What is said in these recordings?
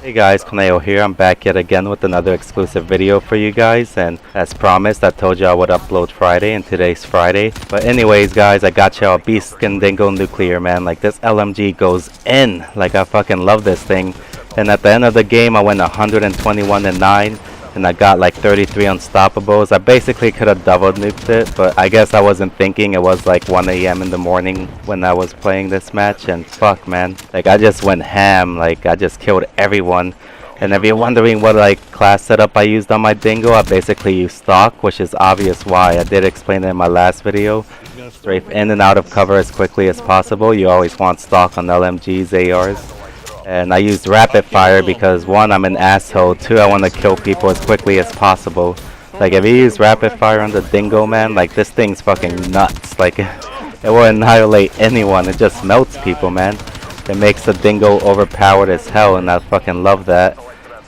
Hey guys, Conejo here. I'm back yet again with another exclusive video for you guys, and as promised I told you I would upload Friday, and today's Friday. But anyways guys, I got y'all beast skin Dingo Nuclear, man. Like, this LMG goes in. Like, I fucking love this thing. And at the end of the game I went 121-9 and I got like 33 unstoppables. I basically could have double nuked it, but I guess I wasn't thinking. It was like 1 AM in the morning when I was playing this match, and fuck man, like I just went ham. Like, I just killed everyone. And if you're wondering what like class setup I used on my Dingo, I basically used stock, which is obvious why. I did explain it in my last video. Strafe in and out of cover as quickly as possible. You always want stock on LMGs, ARs. And I used rapid fire because 1, I'm an asshole, 2, I want to kill people as quickly as possible. Like, if you use rapid fire on the Dingo, man, like, this thing's fucking nuts. Like, it will annihilate anyone. It just melts people, man. It makes the Dingo overpowered as hell, and I fucking love that.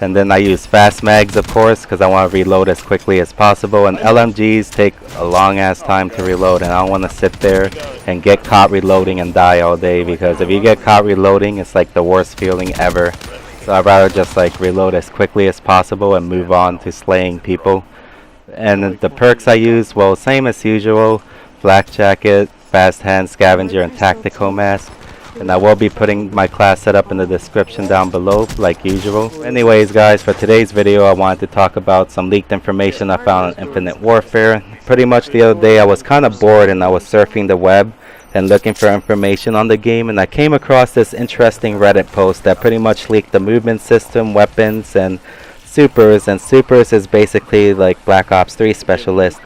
And then I use fast mags, of course, because I want to reload as quickly as possible. And LMGs take a long ass time to reload, and I don't want to sit there and get caught reloading and die all day, because if you get caught reloading, it's like the worst feeling ever. So I'd rather just like reload as quickly as possible and move on to slaying people. And the perks I use, well, same as usual: Flak jacket, fast hand, scavenger, and tactical mask. And I will be putting my class setup in the description down below, like usual. Anyways guys, for today's video I wanted to talk about some leaked information I found on Infinite Warfare. Pretty much the other day I was kind of bored and I was surfing the web and looking for information on the game, and I came across this interesting Reddit post that pretty much leaked the movement system, weapons, and supers. And supers is basically like Black Ops 3 specialist.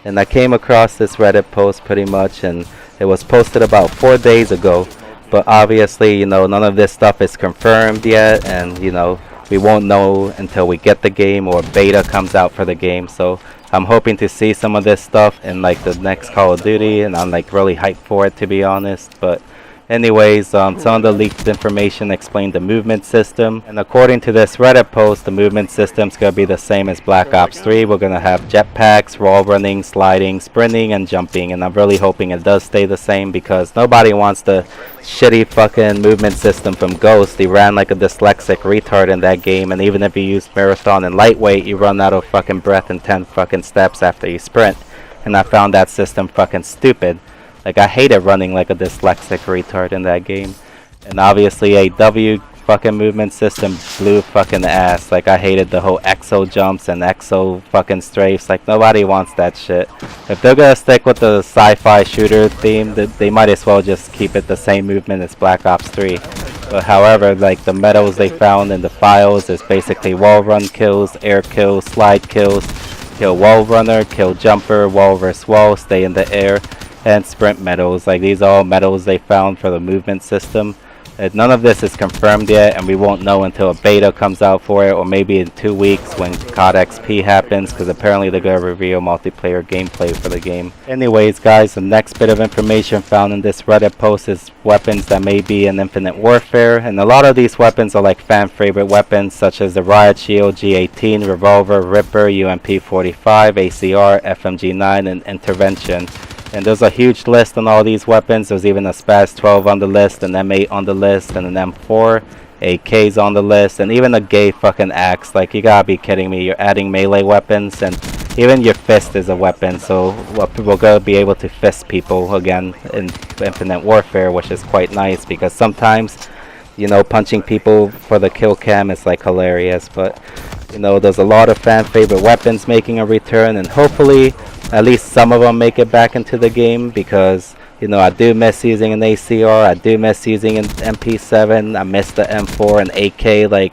And I came across this Reddit post pretty much, and it was posted about 4 days ago. But obviously, you know, none of this stuff is confirmed yet, and you know, we won't know until we get the game or beta comes out for the game. So I'm hoping to see some of this stuff in like the next Call of Duty, and I'm like really hyped for it, to be honest. But anyways, some of the leaked information explained the movement system, and according to this Reddit post, the movement system's gonna be the same as Black Ops 3. We're gonna have jetpacks, wall running, sliding, sprinting, and jumping, and I'm really hoping it does stay the same, because nobody wants the shitty fucking movement system from Ghost. He ran like a dyslexic retard in that game, and even if you use marathon and lightweight, you run out of fucking breath in 10 fucking steps after you sprint. And I found that system fucking stupid. Like, I hated running like a dyslexic retard in that game. And obviously a W fucking movement system blew fucking ass. Like, I hated the whole exo jumps and exo fucking strafes. Like, nobody wants that shit. If they're gonna stick with the sci-fi shooter theme, they might as well just keep it the same movement as Black Ops 3. But however, like, the medals they found in the files is basically wall run kills, air kills, slide kills, kill wall runner, kill jumper, wall versus wall, stay in the air, and sprint medals. Like, these are all medals they found for the movement system. And none of this is confirmed yet, and we won't know until a beta comes out for it, or maybe in 2 weeks when COD XP happens, because apparently they're going to reveal multiplayer gameplay for the game. Anyways guys, the next bit of information found in this Reddit post is weapons that may be in Infinite Warfare, and a lot of these weapons are like fan favorite weapons, such as the Riot Shield, G18, Revolver, Ripper, UMP45, ACR, FMG9, and Intervention. And there's a huge list on all these weapons. There's even a SPAS 12 on the list, an M8 on the list, and an M4, AKs on the list, and even a gay fucking axe. Like, you gotta be kidding me. You're adding melee weapons, and even your fist is a weapon. So we're gonna be able to fist people again in Infinite Warfare, which is quite nice, because sometimes, you know, punching people for the kill cam is like hilarious. But you know, there's a lot of fan favorite weapons making a return, and hopefully at least some of them make it back into the game, because you know, I do miss using an ACR, I do miss using an MP7, I miss the M4 and AK. Like,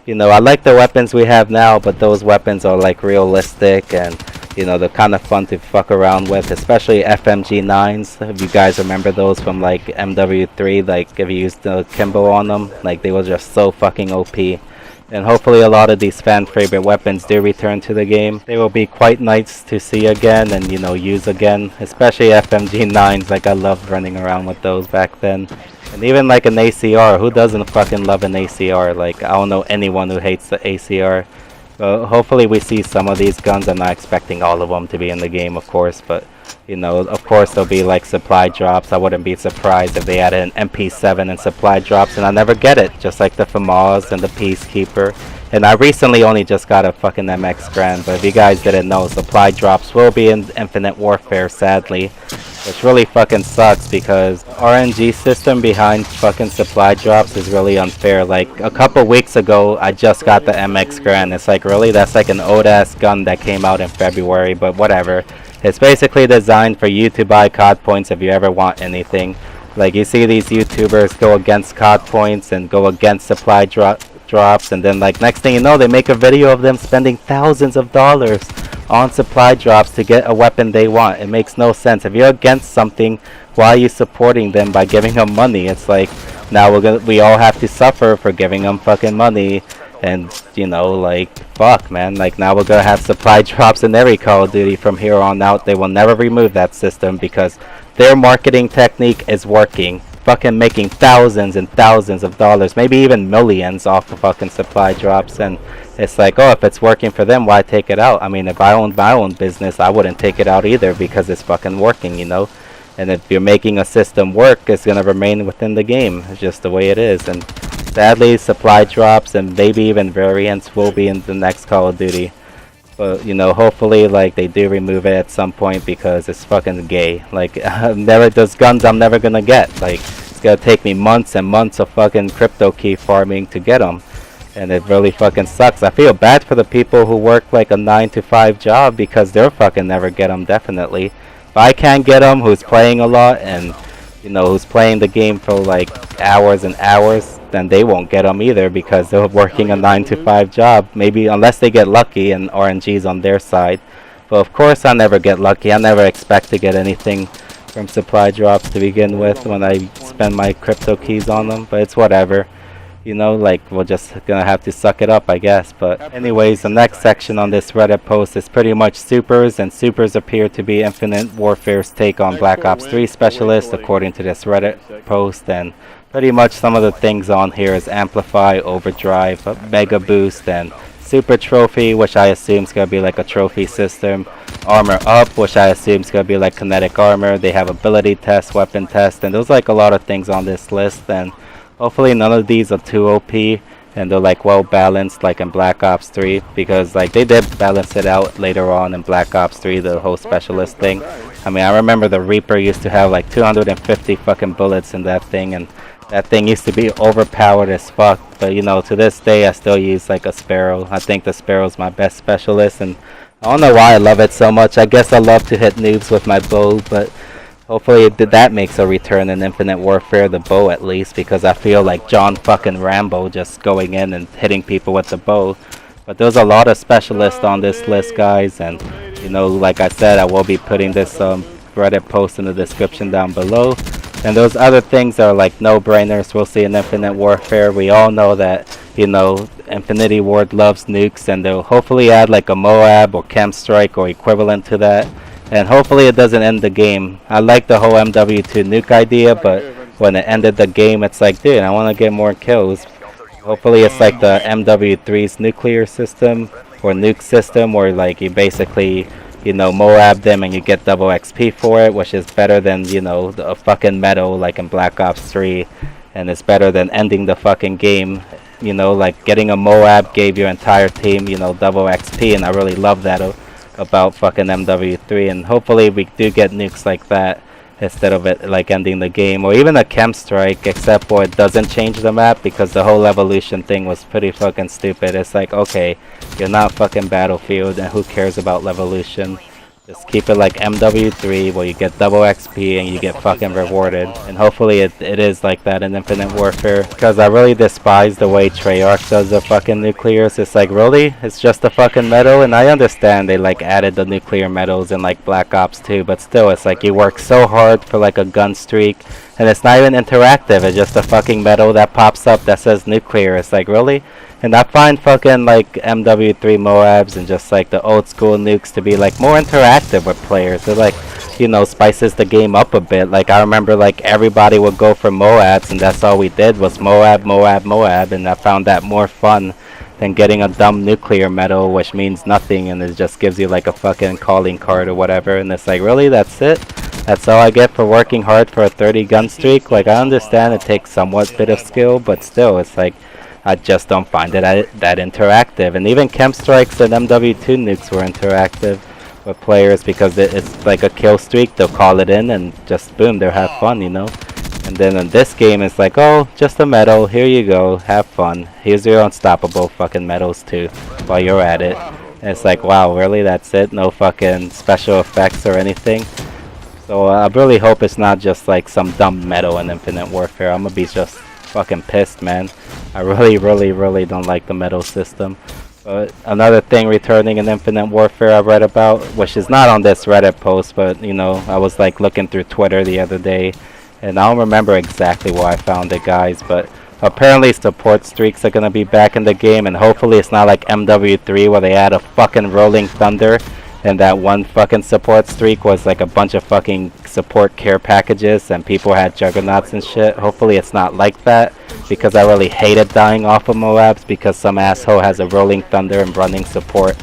you know, I like the weapons we have now, but those weapons are like realistic, and you know, they're kind of fun to fuck around with, especially FMG9s. If you guys remember those from like MW3, like if you used the Kimbo on them, like they were just so fucking OP. And hopefully a lot of these fan favorite weapons do return to the game. They will be quite nice to see again and, you know, use again, especially FMG9s. Like, I loved running around with those back then. And even like an ACR, who doesn't fucking love an ACR? Like, I don't know anyone who hates the ACR. Hopefully we see some of these guns. I'm not expecting all of them to be in the game, of course, but You know, of course there'll be like supply drops. I wouldn't be surprised if they added an MP7 and supply drops and I never get it, just like the FAMAS and the Peacekeeper. And I recently only just got a fucking MX Grand, but if you guys didn't know, supply drops will be in Infinite Warfare, sadly. Which really fucking sucks because RNG system behind fucking supply drops is really unfair. Like a couple weeks ago, I just got the MX Grand. It's like, really? That's like an old ass gun that came out in February, but whatever. It's basically designed for you to buy COD points if you ever want anything. Like you see these YouTubers go against COD points and go against supply drops, and then like next thing you know, they make a video of them spending thousands of dollars on supply drops to get a weapon they want. It makes no sense. If you're against something, why are you supporting them by giving them money? It's like now we all have to suffer for giving them fucking money, and you know, like fuck man, like now we're gonna have supply drops in every Call of Duty from here on out. They will never remove that system because their marketing technique is working. Fucking making thousands and thousands of dollars, maybe even millions off the fucking supply drops, and it's like, oh, if it's working for them, why take it out? I mean, if I owned my own business, I wouldn't take it out either because it's fucking working, you know? And if you're making a system work, it's gonna remain within the game. It's just the way it is, and sadly, supply drops and maybe even variants will be in the next Call of Duty. But, you know, hopefully, like, they do remove it at some point because it's fucking gay. Like, those guns I'm never gonna get. Like, it's gonna take me months and months of fucking crypto key farming to get them. And it really fucking sucks. I feel bad for the people who work, like, a 9-to-5 job because they'll fucking never get them, definitely. If I can't get them, who's playing a lot and, you know, who's playing the game for, like, hours and hours, then they won't get them either because they're working a 9-to-5 job. Maybe unless they get lucky and RNG's on their side. But of course I never get lucky. I never expect to get anything from supply drops to begin with when I spend my crypto keys on them. But it's whatever. You know, like, we're just gonna have to suck it up, I guess. But anyways, the next section on this Reddit post is pretty much supers, and supers appear to be Infinite Warfare's take on Black Ops 3 Specialist, according to this Reddit post. And pretty much some of the things on here is Amplify, Overdrive, Mega Boost, and Super Trophy, which I assume is going to be like a trophy system. Armor Up, which I assume is going to be like kinetic armor. They have ability test, weapon test, and there's like a lot of things on this list. And hopefully none of these are too OP, and they're like well balanced like in Black Ops 3, because like they did balance it out later on in Black Ops 3, the whole specialist thing. I mean, I remember the Reaper used to have like 250 fucking bullets in that thing, and that thing used to be overpowered as fuck. But you know, to this day I still use like a Sparrow. I think the Sparrow's my best specialist, and I don't know why I love it so much. I guess I love to hit noobs with my bow, but hopefully that makes a return in Infinite Warfare, the bow at least, because I feel like John fucking Rambo just going in and hitting people with the bow. But there's a lot of specialists on this list, guys, and you know, like I said, I will be putting this Reddit post in the description down below. And those other things are like no-brainers we'll see in Infinite Warfare. We all know that, you know, Infinity Ward loves nukes, and they'll hopefully add like a Moab or Chem Strike or equivalent to that. And hopefully it doesn't end the game. I like the whole MW2 nuke idea, but when it ended the game, it's like, dude, I want to get more kills. Hopefully it's like the MW3's nuclear system or nuke system, where like you basically, you know, Moab them and you get double XP for it, which is better than, you know, a fucking medal like in Black Ops 3, and it's better than ending the fucking game. You know, like getting a Moab gave your entire team, you know, double XP, and I really love that about fucking MW3, and hopefully we do get nukes like that instead of it like ending the game, or even a Chem Strike, except for it doesn't change the map, because the whole evolution thing was pretty fucking stupid. It's like, okay, you're not fucking Battlefield, and who cares about Levolution? Just keep it like MW3, where you get double XP and you get fucking rewarded. And hopefully it is like that in Infinite Warfare, because I really despise the way Treyarch does the fucking nuclears. It's like, really? It's just a fucking medal? And I understand they like added the nuclear medals in like Black Ops 2, but still, it's like you work so hard for like a gun streak, and it's not even interactive. It's just a fucking medal that pops up that says nuclear. It's like, really? And I find fucking like MW3 Moabs and just like the old school nukes to be like more interactive with players. It like, you know, spices the game up a bit. Like I remember like everybody would go for Moabs, and that's all we did was Moab, Moab, Moab, and I found that more fun than getting a dumb nuclear medal, which means nothing, and it just gives you like a fucking calling card or whatever. And it's like, really, that's it? That's all I get for working hard for a 30 gun streak? Like, I understand it takes somewhat bit of skill, but still, it's like, I just don't find it that interactive. And even Chem Strikes and MW2 nukes were interactive with players because it's like a kill streak. They'll call it in and just boom, they'll have fun, you know. And then in this game, it's like, oh, just a medal. Here you go, have fun. Here's your unstoppable fucking medals too, while you're at it. And it's like, wow, really? That's it? No fucking special effects or anything? So I really hope it's not just like some dumb medal in Infinite Warfare. I'm gonna be just fucking pissed, man. I really don't like the medal system. But another thing returning in Infinite Warfare I read about, which is not on this Reddit post, but you know, I was like looking through Twitter the other day, and I don't remember exactly where I found it, guys, but apparently support streaks are gonna be back in the game, and hopefully it's not like MW3 where they add a fucking rolling thunder, and that one fucking support streak was like a bunch of fucking support care packages and people had juggernauts and shit. Hopefully it's not like that, because I really hated dying off of Moabs because some asshole has a rolling thunder and running support.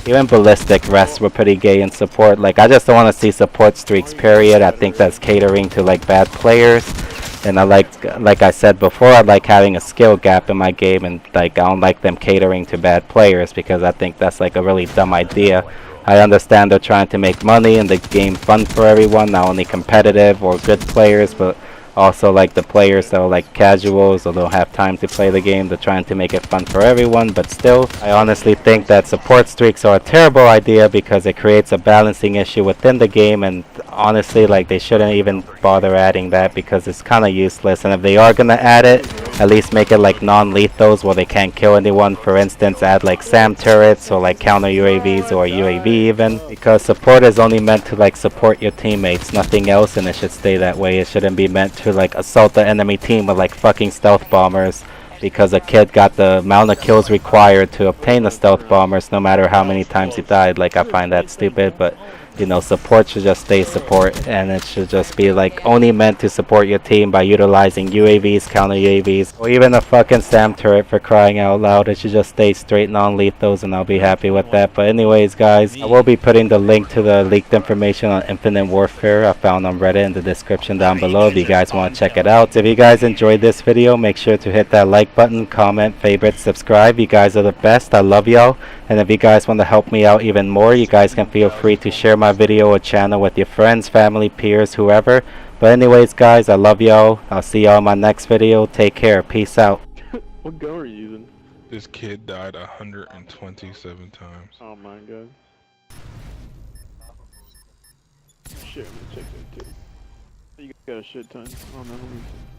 Even ballistic rests were pretty gay in support. Like, I just don't want to see support streaks, period. I think that's catering to like bad players. And I like I said before, I like having a skill gap in my game, and like I don't like them catering to bad players because I think that's like a really dumb idea. I understand they're trying to make money and the game fun for everyone, not only competitive or good players, but also like the players that are like casuals or don't have time to play the game. They're trying to make it fun for everyone, but still, I honestly think that support streaks are a terrible idea because it creates a balancing issue within the game, and honestly, like, they shouldn't even bother adding that because it's kind of useless. And if they are gonna add it, at least make it like non-lethals where they can't kill anyone. For instance, add like SAM turrets or like counter UAVs or UAV even, because support is only meant to like support your teammates, nothing else, and it should stay that way. It shouldn't be meant to like assault the enemy team with like fucking stealth bombers because a kid got the amount of kills required to obtain the stealth bombers no matter how many times he died. Like, I find that stupid, but you know, support should just stay support, and it should just be like only meant to support your team by utilizing UAVs, counter UAVs, or even a fucking SAM turret, for crying out loud. It should just stay straight non-lethals, and I'll be happy with that. But anyways, guys, I will be putting the link to the leaked information on Infinite Warfare I found on Reddit in the description down below if you guys want to check it out. If you guys enjoyed this video, make sure to hit that like button, comment, favorite, subscribe. You guys are the best. I love y'all. And if you guys want to help me out even more, you guys can feel free to share my video or channel with your friends, family, peers, whoever. But anyways, guys, I love y'all. I'll see y'all in my next video. Take care. Peace out. What gun are you using? This kid died 127 times. Oh my god. Shit, I'm gonna check that too. You got a shit ton. Oh no, let me see.